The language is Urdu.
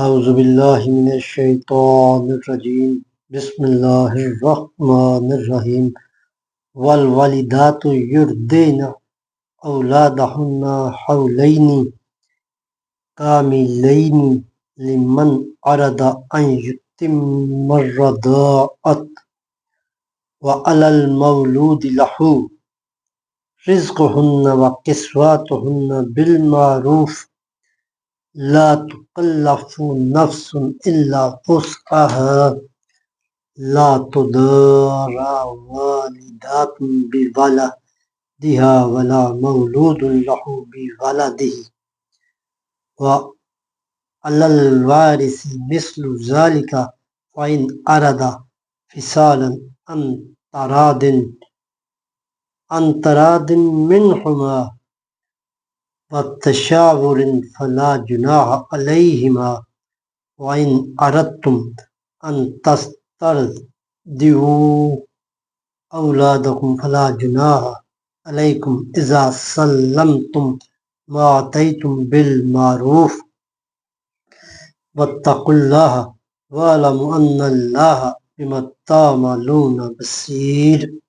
اعوذ باللہ من الشیطان الرجیم بسم اللہ الرحمن الرحیم والوالدات یرضعن اولادہن حولین کاملین لمن اراد ان یتم الرضاعۃ وعلی المولود لہ رزقهن وکسوتهن بالمعروف لا تکلف نفس الا وسعها لا تضار والدات بولدها ولا مولود له بولده وعلى الوارث مثل ذلك فإن أراد فصالا عن تراض منهما والتشاور فلا جناح عليهما وإن أردتم أن تسترضعوا أولادكم فلا جناح عليكم إذا سلمتم ما آتيتم بالمعروف واتقوا الله واعلموا أن الله بما تعملون بصير.